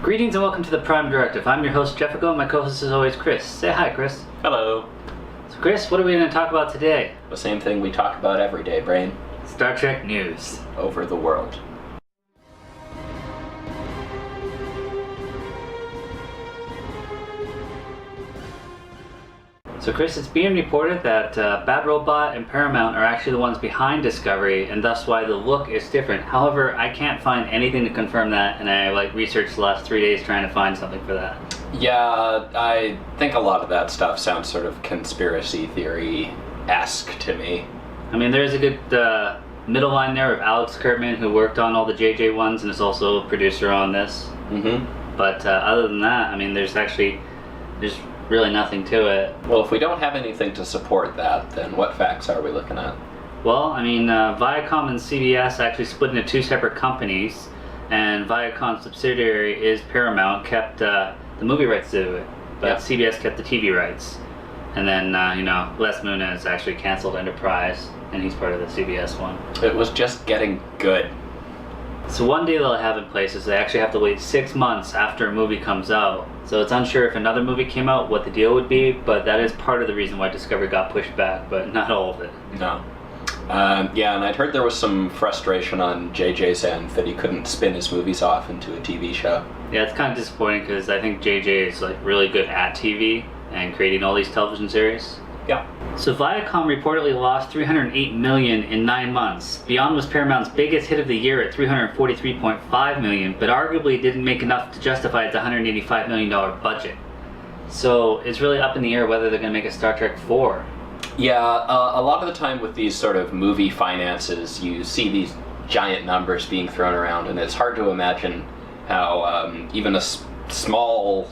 Greetings and welcome to the Prime Directive. I'm your host Jefficho, and my co-host is always Chris. Say hi, Chris. Hello. So Chris, what are we going to talk about today? The same thing we talk about every day, Brain. Star Trek news. Over the world. So Chris, it's being reported that Bad Robot and Paramount are actually the ones behind Discovery, and thus why the look is different. However, I can't find anything to confirm that, and I researched the last 3 days trying to find something for that. Yeah, I think a lot of that stuff sounds sort of conspiracy theory-esque to me. I mean, there's a good middle line there of Alex Kurtzman, who worked on all the JJ ones and is also a producer on this. Mm-hmm. But other than that, I mean, there's really nothing to it. Well, if we don't have anything to support that, then what facts are we looking at? Well, I mean, Viacom and CBS actually split into two separate companies, and Viacom's subsidiary is Paramount, kept the movie rights to it, but Yeah. CBS kept the TV rights. And then, Les Munez actually canceled Enterprise, and he's part of the CBS one. It was just getting good. So one deal they'll have in place is they actually have to wait 6 months after a movie comes out. So it's unsure if another movie came out what the deal would be, but that is part of the reason why Discovery got pushed back, but not all of it. No. Yeah, and I'd heard there was some frustration on JJ's end that he couldn't spin his movies off into a TV show. Yeah, it's kind of disappointing because I think JJ is really good at TV and creating all these television series. Yeah. So Viacom reportedly lost $308 million in 9 months. Beyond was Paramount's biggest hit of the year at $343.5 million, but arguably didn't make enough to justify its $185 million budget. So it's really up in the air whether they're going to make a Star Trek 4. Yeah, a lot of the time with these sort of movie finances, you see these giant numbers being thrown around, and it's hard to imagine how even a small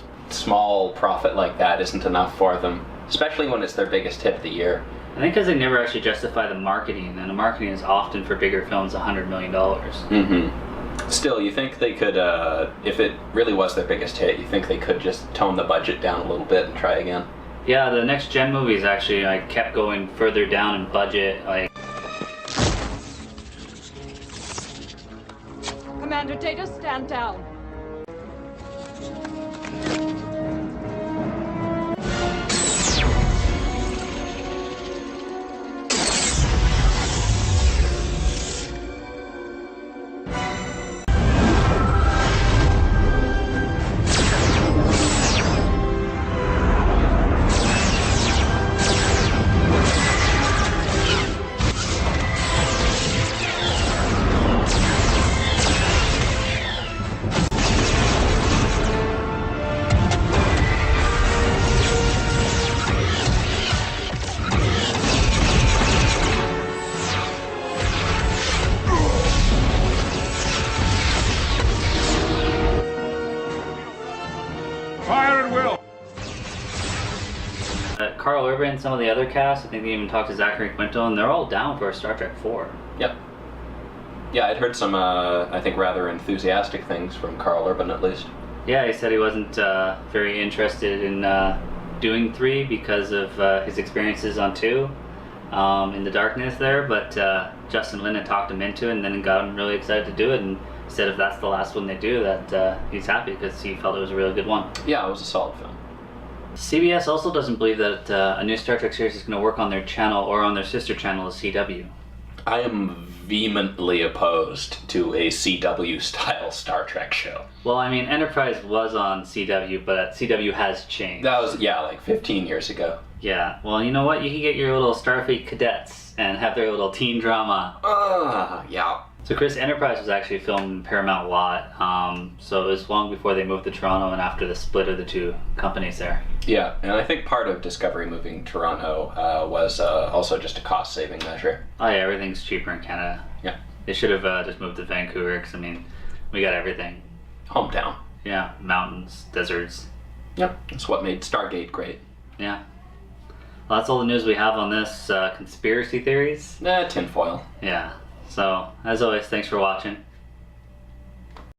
profit like that isn't enough for them. Especially when it's their biggest hit of the year. I think because they never actually justify the marketing, and the marketing is often for bigger films $100 million. Mm-hmm. Still, you think they could, if it really was their biggest hit, you think they could just tone the budget down a little bit and try again? Yeah, the next gen movies actually kept going further down in budget. Commander Data, stand down. Fire at will! Carl Urban and some of the other cast, I think they even talked to Zachary Quinto, and they're all down for a Star Trek 4. Yep. Yeah, I'd heard some, I think, rather enthusiastic things from Carl Urban, at least. Yeah, he said he wasn't very interested in doing 3 because of his experiences on 2 in the darkness there, but Justin Lin had talked him into it and then got him really excited to do it, and said if that's the last one they do, that he's happy because he felt it was a really good one. Yeah, it was a solid film. CBS also doesn't believe that a new Star Trek series is going to work on their channel or on their sister channel, the CW. I am vehemently opposed to a CW-style Star Trek show. Well, I mean, Enterprise was on CW, but CW has changed. That was, 15 years ago. Yeah, well, you know what? You can get your little Starfleet cadets and have their little teen drama. Yeah. So Chris, Enterprise was actually filmed in Paramount lot, so it was long before they moved to Toronto and after the split of the two companies there. Yeah, and I think part of Discovery moving to Toronto was also just a cost-saving measure. Oh yeah, everything's cheaper in Canada. Yeah. They should have just moved to Vancouver, because, I mean, we got everything. Hometown. Yeah, mountains, deserts. Yep, that's what made Stargate great. Yeah. Well, that's all the news we have on this conspiracy theories. Tinfoil. Yeah. So, as always, thanks for watching.